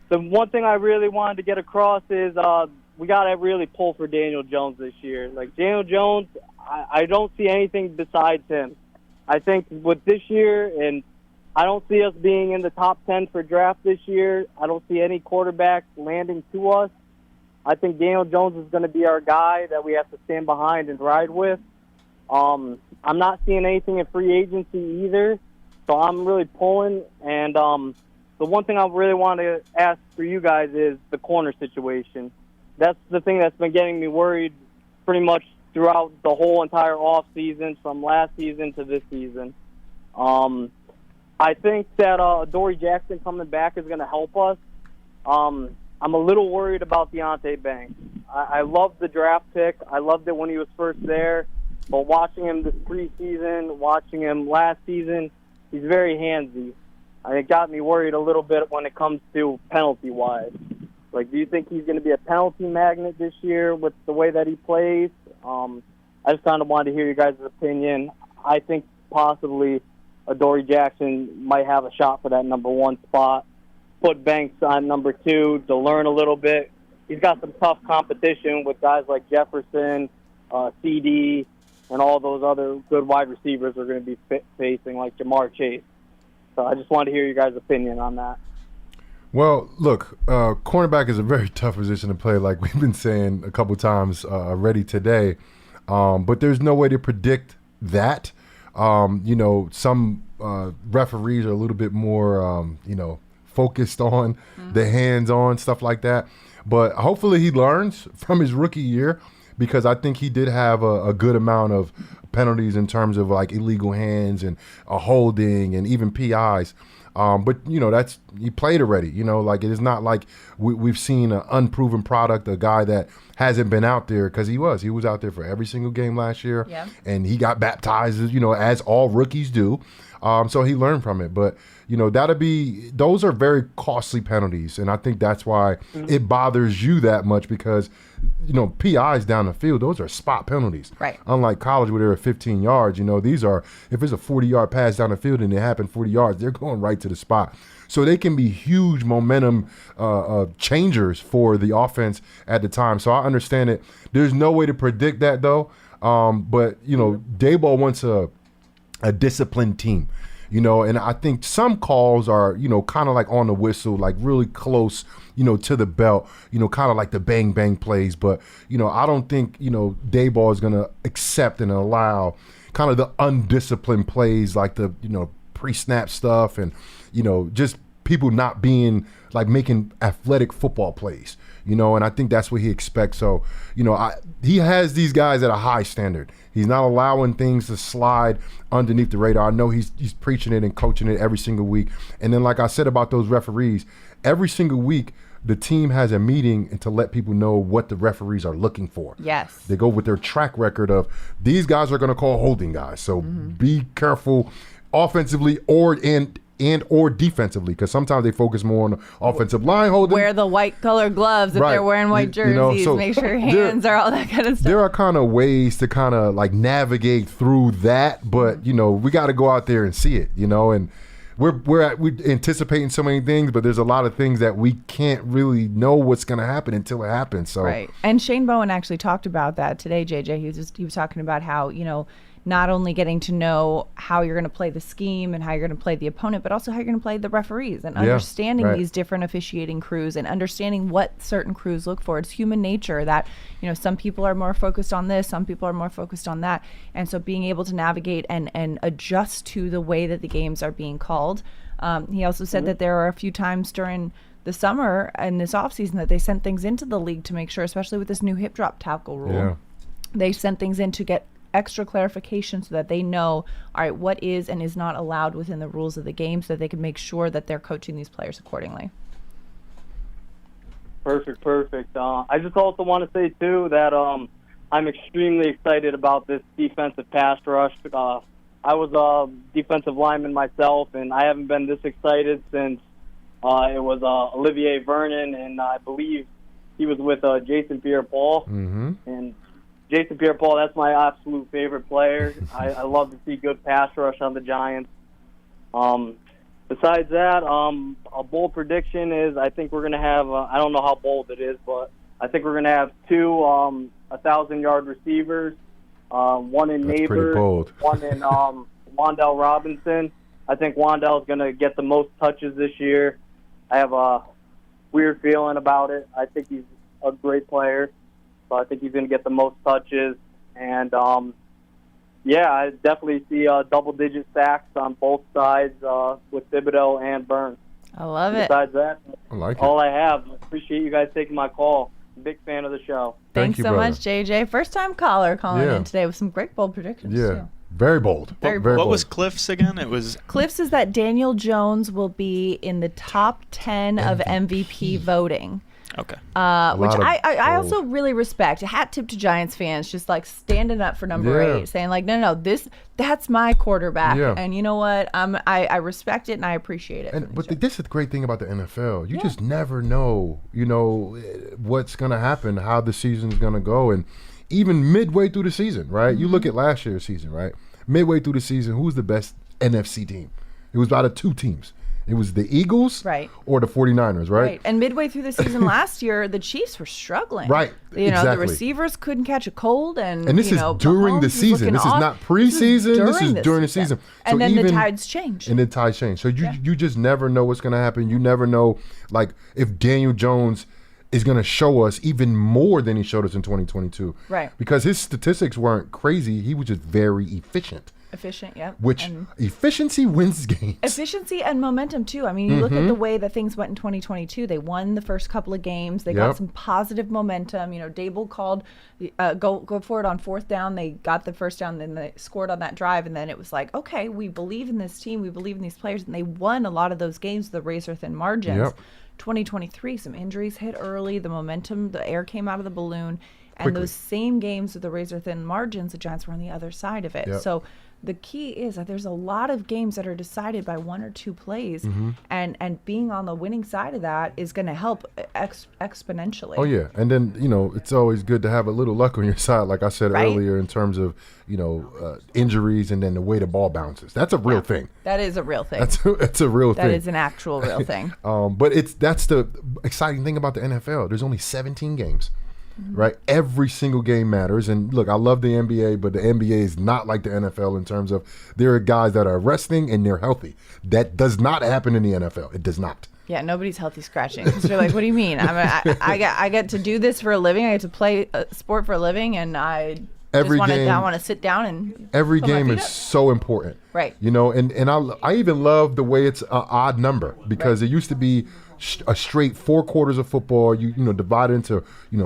The one thing I really wanted to get across is we got to really pull for Daniel Jones this year. Like, Daniel Jones, I don't see anything besides him. I think with this year, and I don't see us being in the top 10 for draft this year. I don't see any quarterbacks landing to us. I think Daniel Jones is going to be our guy that we have to stand behind and ride with. I'm not seeing anything in free agency either, so I'm really pulling. And the one thing I really want to ask for you guys is the corner situation. That's the thing that's been getting me worried pretty much throughout the whole entire off season, from last season to this season. I think that Dory Jackson coming back is going to help us. I'm a little worried about Deonte Banks. I love the draft pick. I loved it when he was first there. But watching him this preseason, watching him last season, he's very handsy. It got me worried a little bit when it comes to penalty-wise. Like, do you think he's going to be a penalty magnet this year with the way that he plays? I just kind of wanted to hear your guys' opinion. I think possibly Dory Jackson might have a shot for that number 1 spot. Put Banks on number 2 to learn a little bit. He's got some tough competition with guys like Jefferson, CD, and all those other good wide receivers are going to be facing, like Jamar Chase. So I just wanted to hear your guys' opinion on that. Well, look, cornerback is a very tough position to play, like we've been saying a couple times already today. But there's no way to predict that. Some referees are a little bit more, focused on the hands-on stuff like that. But hopefully he learns from his rookie year, because I think he did have a good amount of penalties in terms of like illegal hands and holding and even PIs. But he played already. Like, it is not like we've seen an unproven product, a guy that hasn't been out there, because he was out there for every single game last year, and he got baptized, as all rookies do. So he learned from it. But those are very costly penalties, and I think that's why it bothers you that much, because PIs down the field, those are spot penalties. Right. Unlike college where they're at 15 yards, these are, if it's a 40-yard pass down the field and it happened 40 yards, they're going right to the spot. So they can be huge momentum changers for the offense at the time. So I understand it. There's no way to predict that, though. But Daboll wants a disciplined team. And I think some calls are, kind of like on the whistle, like really close, to the belt, kind of like the bang bang plays. But, I don't think, Daboll is going to accept and allow kind of the undisciplined plays, like the, pre-snap stuff and, just people not being like making athletic football plays, and I think that's what he expects. So, he has these guys at a high standard. He's not allowing things to slide underneath the radar. I know he's preaching it and coaching it every single week. And then, like I said about those referees, every single week the team has a meeting and to let people know what the referees are looking for. Yes. They go with their track record of these guys are going to call holding guys. So be careful offensively or defensively, because sometimes they focus more on the offensive line holding. Wear the white color gloves if they're wearing white jerseys. So make sure hands are all that kind of stuff. There are kind of ways to kind of like navigate through that, but we got to go out there and see it, and we're anticipating so many things, but there's a lot of things that we can't really know what's going to happen until it happens. So right. And Shane Bowen actually talked about that today, JJ. He was talking about how, not only getting to know how you're going to play the scheme and how you're going to play the opponent, but also how you're going to play the referees and understanding these different officiating crews and understanding what certain crews look for. It's human nature that, some people are more focused on this, some people are more focused on that. And so being able to navigate and adjust to the way that the games are being called. He also said that there are a few times during the summer and this offseason that they sent things into the league to make sure, especially with this new hip drop tackle rule, they sent things in to get extra clarification so that they know, all right, what is and is not allowed within the rules of the game, so that they can make sure that they're coaching these players accordingly. Perfect. I just also want to say, too, that I'm extremely excited about this defensive pass rush. I was a defensive lineman myself, and I haven't been this excited since it was Olivier Vernon, and I believe he was with Jason Pierre-Paul. And Jason Pierre-Paul, that's my absolute favorite player. I love to see good pass rush on the Giants. Besides that, a bold prediction is I think we're going to have, I don't know how bold it is, but I think we're going to have 2 1,000-yard receivers, one in That's Neighbors, pretty bold. one in Wandell Robinson. I think Wan'Dale's going to get the most touches this year. I have a weird feeling about it. I think he's a great player, so I think he's going to get the most touches. And, I definitely see double-digit sacks on both sides with Thibodeau and Burns. I love it. Besides that, I like it. all I have. Appreciate you guys taking my call. Big fan of the show. Thanks you, so brother. much, JJ. First time caller calling Yeah. in today with some great bold predictions. Yeah. Too. Very bold. Very Very bold. What bold. was Cliff's again? It was Cliff's is that Daniel Jones will be in the top 10 of MVP voting. okay. Which lot of I bold. also really respect. A hat tip to Giants fans, just like standing up for number Yeah. 8, saying like, no, that's my quarterback, Yeah. and you know what? I respect it and I appreciate it. But this is the great thing about the NFL. You just never know, what's going to happen, how the season's going to go. And even midway through the season, right? You look at last year's season, right? Midway through the season, who's the best NFC team? It was out of 2 teams. It was the Eagles or the 49ers, right? And midway through the season last year, the Chiefs were struggling. Right. The Exactly. receivers couldn't catch a cold, and this is during Mahomes the was season. looking This is off. not preseason. This is during the season. season. And So then the even- tides changed. And the tides change. So you just never know what's going to happen. You never know, like, if Daniel Jones is going to show us even more than he showed us in 2022. Right. Because his statistics weren't crazy. He was just very efficient. Efficient, yep. Which And efficiency wins games. efficiency and momentum too. I mean, you look at the way that things went in 2022. They won the first couple of games. They got Yep. some positive momentum. Dable called go for it on 4th down. They got the first down, then they scored on that drive, and then it was like, okay, we believe in this team, we believe in these players, and they won a lot of those games with the razor thin margins. Yep. 2023, some injuries hit early. The momentum, the air came out of the balloon, and Quickly. those same games with the razor thin margins, the Giants were on the other side of it. Yep. So the key is that there's a lot of games that are decided by 1 or 2 plays, and being on the winning side of that is going to help exponentially. Oh, yeah. And then, it's always good to have a little luck on your side, like I said Right? earlier, in terms of, injuries and then the way the ball bounces. That's a real thing. That is a real thing. That's a real thing. That is an actual real thing. But that's the exciting thing about the NFL. There's only 17 games, right? Every single game matters. And look, I love the NBA, but the NBA is not like the NFL in terms of there are guys that are resting and they're healthy. That does not happen in the NFL. It does not. Yeah, nobody's healthy scratching. Because you're like, what do you mean? I get to do this for a living. I get to play a sport for a living, and I Every just game- want to sit down and Every put my game feet is up. so important. Right. And I even love the way it's an odd number, because it used to be a straight 4 quarters of football. You divide into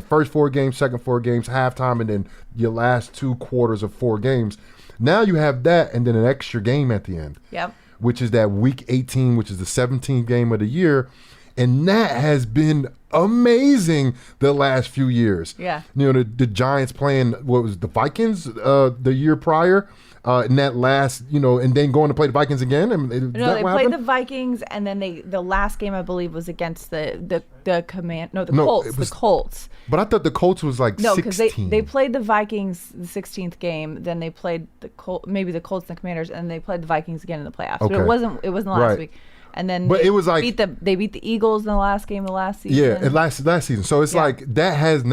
first 4 games, second 4 games, halftime, and then your last 2 quarters of 4 games. Now you have that and then an extra game at the end. Yep. Which is that week 18, which is the 17th game of the year. And that has been amazing the last few years. Yeah. The Giants playing, what was the Vikings the year prior, in that last, and then going to play the Vikings again. No, they played the Vikings, and then the last game, I believe, was against the Colts. it was- The Colts. But I thought the Colts was like No, because 16. they played the Vikings the 16th game, then they played the Colts and the Commanders, and they played the Vikings again in the playoffs. But Okay. it wasn't last Right. week. And then But they it was like- they beat the Eagles in the last game of last season. Yeah, and last season. So it's Yeah. like that has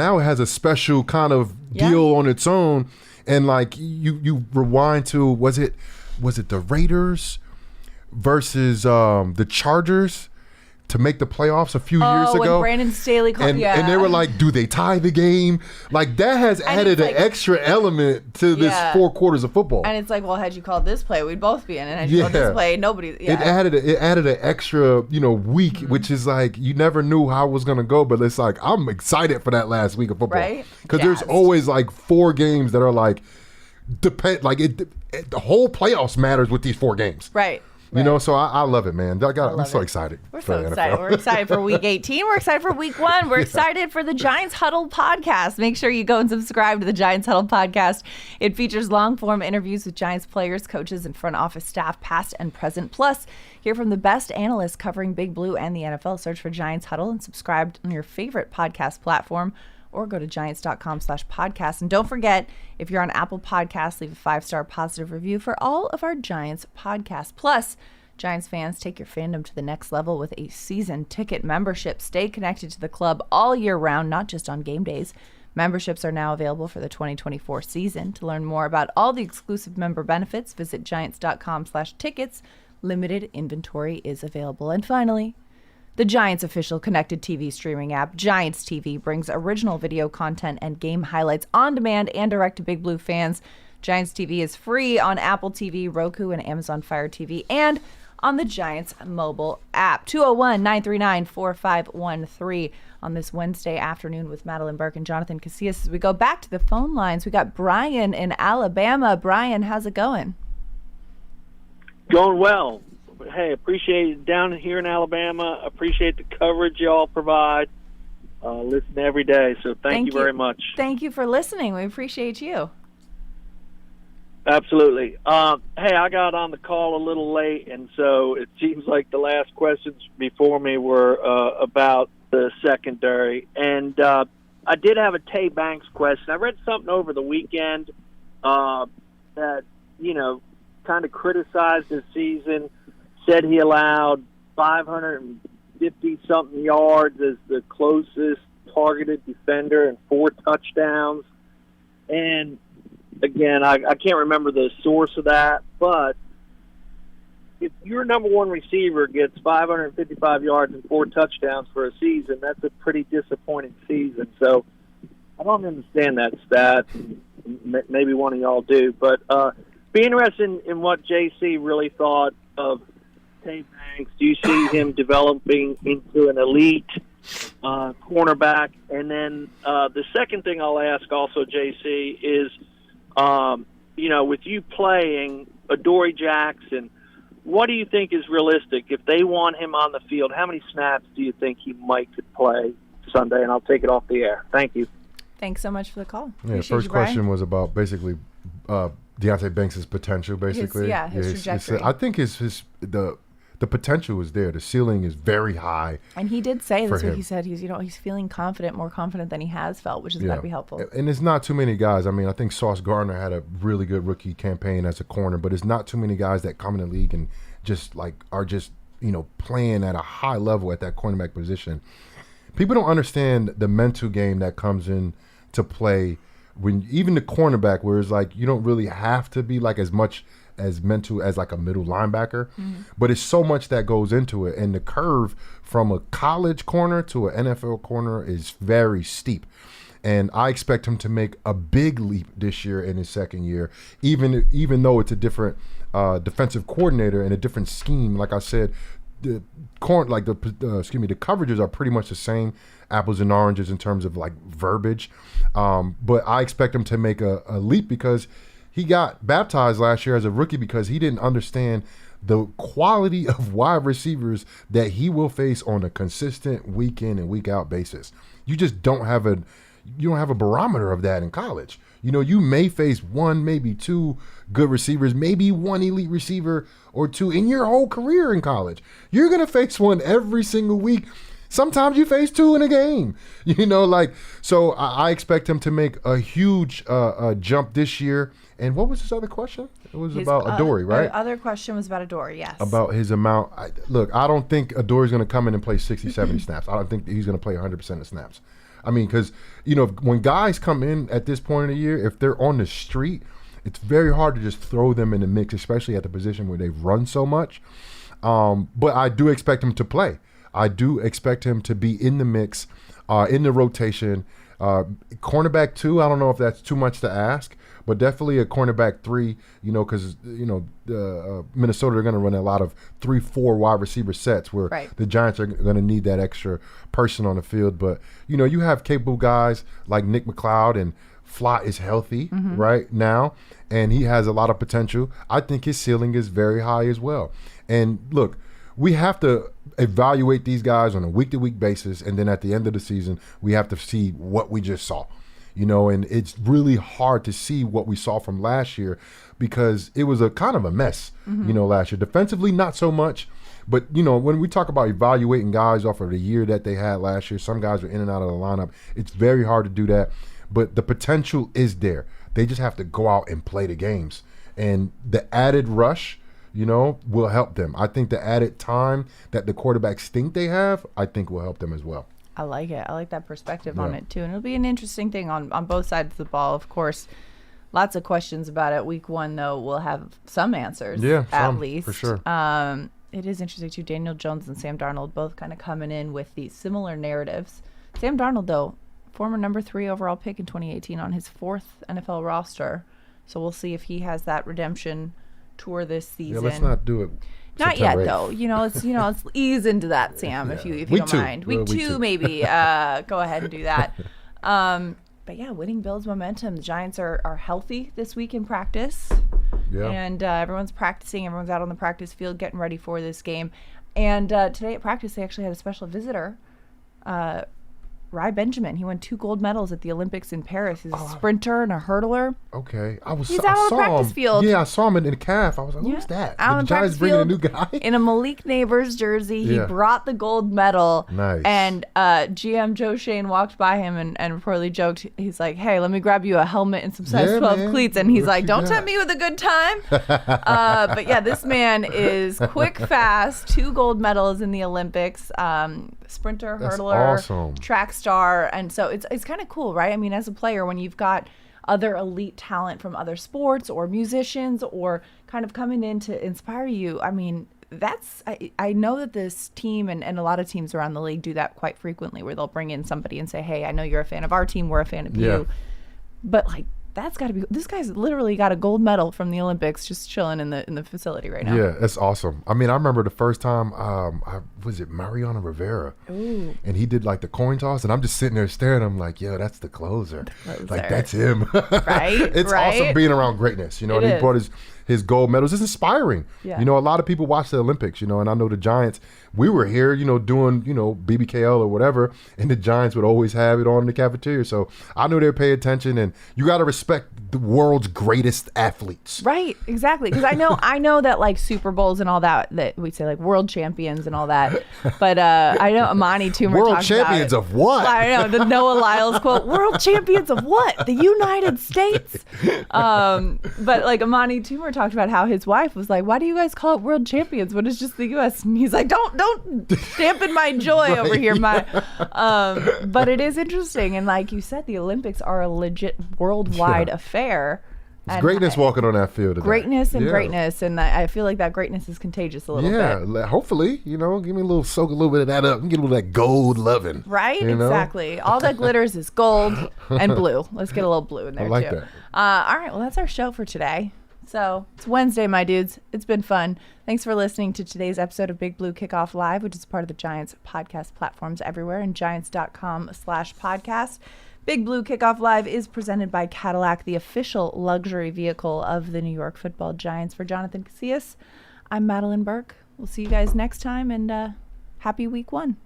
a special kind of deal on its own. And like you rewind to was it the Raiders versus the Chargers to make the playoffs a few years when ago? Brandon Staley called, and they were like, do they tie the game? Like that has added it's an like- extra element to this Yeah. 4 quarters of football. And it's like, well, had you called this play, we'd both be in. And had you called Yeah. this play, nobody. Yeah. It added an extra, week, which is like you never knew how it was gonna go, but it's like I'm excited for that last week of football, Right? Because there's Jazzed. always like 4 games that are like the whole playoffs matters with these 4 games, Right. So I love it, man. I'm love so it. excited. We're for so the excited. NFL. We're excited for week 18. We're excited for week 1. We're excited for the Giants Huddle podcast. Make sure you go and subscribe to the Giants Huddle podcast. It features long form interviews with Giants players, coaches, and front office staff, past and present. Plus, hear from the best analysts covering Big Blue and the NFL. Search for Giants Huddle and subscribe on your favorite podcast platform, or go to giants.com/podcast. And don't forget, if you're on Apple Podcasts, leave a 5-star positive review for all of our Giants podcasts. Plus, Giants fans, take your fandom to the next level with a season ticket membership. Stay connected to the club all year round, not just on game days. Memberships are now available for the 2024 season. To learn more about all the exclusive member benefits, visit giants.com/tickets. Limited inventory is available. And finally, the Giants' official connected TV streaming app, Giants TV, brings original video content and game highlights on demand and direct to Big Blue fans. Giants TV is free on Apple TV, Roku, and Amazon Fire TV, and on the Giants mobile app. 201-939-4513 on this Wednesday afternoon with Madelyn, Burke, and Jonathan Casillas. As we go back to the phone lines, we got Brian in Alabama. Brian, how's it going? Going well. Hey, appreciate it down here in Alabama. Appreciate the coverage y'all provide. Listen every day, so thank you very much. Thank you for listening. We appreciate you. Absolutely. Hey, I got on the call a little late, and so it seems like the last questions before me were about the secondary. And I did have a Deonte Banks question. I read something over the weekend that, kind of criticized his season, said he allowed 550-something yards as the closest targeted defender and 4 touchdowns. And, again, I can't remember the source of that, but if your number one receiver gets 555 yards and 4 touchdowns for a season, that's a pretty disappointing season. So I don't understand that stat. Maybe one of y'all do. But be interested in what JC really thought of Deonte Banks. Do you see him developing into an elite cornerback? And then the second thing I'll ask also, JC, is, with you playing Adoree Jackson, what do you think is realistic? If they want him on the field, how many snaps do you think he might could play Sunday? And I'll take it off the air. Thank you. Thanks so much for the call. Yeah, first question was about basically Deonte Banks' potential, basically. His trajectory. I think the potential is there. The ceiling is very high. And he did say, that's what him. he said, he's feeling confident, more confident than he has felt, which is got to be helpful. And it's not too many guys. I mean, I think Sauce Gardner had a really good rookie campaign as a corner, but it's not too many guys that come in the league and are playing at a high level at that cornerback position. People don't understand the mental game that comes in to play when even the cornerback, where it's like you don't really have to be like as much as mental as like a middle linebacker, but it's so much that goes into it. And the curve from a college corner to an NFL corner is very steep. And I expect him to make a big leap this year in his second year, even though it's a different defensive coordinator and a different scheme. Like I said, the coverages are pretty much the same, apples and oranges in terms of like verbiage. But I expect him to make a leap because he got baptized last year as a rookie because he didn't understand the quality of wide receivers that he will face on a consistent week in and week out basis. You just don't have a barometer of that in college. You may face one, maybe two good receivers, maybe one elite receiver or two in your whole career in college. You're going to face one every single week. Sometimes you face two in a game, so I expect him to make a huge jump this year. And what was his other question? It was about Adoree, right? The other question was about Adoree, yes. About his amount. I don't think Adoree's going to come in and play 60, 70 snaps. I don't think he's going to play 100% of snaps. I mean, because, when guys come in at this point of the year, if they're on the street, it's very hard to just throw them in the mix, especially at the position where they've run so much. But I do expect him to play. I do expect him to be in the mix, in the rotation. Cornerback 2, I don't know if that's too much to ask, but definitely a cornerback 3, because, Minnesota are going to run a lot of 3-4 wide receiver sets where the Giants are going to need that extra person on the field. But, you have capable guys like Nick McLeod, and Flott is healthy right now, and he has a lot of potential. I think his ceiling is very high as well. And look, we have to evaluate these guys on a week-to-week basis, and then at the end of the season, we have to see what we just saw. And it's really hard to see what we saw from last year because it was a kind of a mess, last year. Defensively, not so much. But, when we talk about evaluating guys off of the year that they had last year, some guys are in and out of the lineup. It's very hard to do that. But the potential is there. They just have to go out and play the games. And the added rush, will help them. I think the added time that the quarterbacks think they have, I think will help them as well. I like it. I like that perspective on it, too. And it'll be an interesting thing on both sides of the ball, of course. Lots of questions about it. Week 1, though, we'll have some answers. Yeah, at least. for sure. It is interesting, too. Daniel Jones and Sam Darnold both kind of coming in with these similar narratives. Sam Darnold, though, former number 3 overall pick in 2018 on his 4th NFL roster. So we'll see if he has that redemption tour this season. Yeah, let's not do it. Not yet, 8th. though. Let's ease into that, Sam, if you don't mind. Week 2, maybe. Go ahead and do that. But yeah, winning builds momentum. The Giants are healthy this week in practice. Yeah. And everyone's practicing. Everyone's out on the practice field getting ready for this game. And today at practice, they actually had a special visitor, Rai Benjamin. He won 2 gold medals at the Olympics in Paris. He's a sprinter and a hurdler. Okay. He's out on the practice field. Yeah, I saw him in the calf. I was like, who's that? Out on the Giants bringing a new guy? In a Malik Neighbors jersey. He brought the gold medal. Nice. And GM Joe Shane walked by him and reportedly joked. He's like, hey, let me grab you a helmet and some size 12 cleats. And he's like, don't tempt me with a good time. But yeah, this man is quick, fast, 2 gold medals in the Olympics. Sprinter, hurdler, awesome. track star. And so it's kind of cool, right? I mean, as a player, when you've got other elite talent from other sports or musicians or kind of coming in to inspire you, I mean, I know that this team and a lot of teams around the league do that quite frequently, where they'll bring in somebody and say, hey, I know you're a fan of our team, we're a fan of you. But like, that's got to be, this guy's literally got a gold medal from the Olympics just chilling in the facility right now. Yeah, that's awesome. I mean, I remember the first time, was it Mariano Rivera? Ooh. And he did like the coin toss, and I'm just sitting there staring. I'm like, yo, that's the closer. Like, that's him. Right? It's awesome being around greatness, and he brought his gold medals. It's inspiring. Yeah. A lot of people watch the Olympics, and I know the Giants, we were here, doing, BBKL or whatever, and the Giants would always have it on in the cafeteria. So I knew they'd pay attention, and you got to respect the world's greatest athletes. Right, exactly. Because I know that like Super Bowls and all that we say like world champions and all that, but I know Amani Toomer World talks champions about of what? I know the Noah Lyles quote. World champions of what? The United States. But like Amani Toomer talked about how his wife was like, "Why do you guys call it world champions when it's just the U.S.?" And he's like, "Don't dampen my joy over here, my." But it is interesting, and like you said, the Olympics are a legit worldwide affair. It's greatness walking on that field today. Greatness, and I feel like that greatness is contagious a little bit. Yeah, hopefully, give me soak a little bit of that up and get a little of that gold loving. Right, exactly. All that glitters is gold and blue. Let's get a little blue in there, I like too. that. All right, well, that's our show for today. So it's Wednesday, my dudes. It's been fun. Thanks for listening to today's episode of Big Blue Kickoff Live, which is part of the Giants podcast platforms everywhere and giants.com/podcast. Big Blue Kickoff Live is presented by Cadillac, the official luxury vehicle of the New York Football Giants. For Jonathan Casillas, I'm Madelyn Burke. We'll see you guys next time, and happy week 1.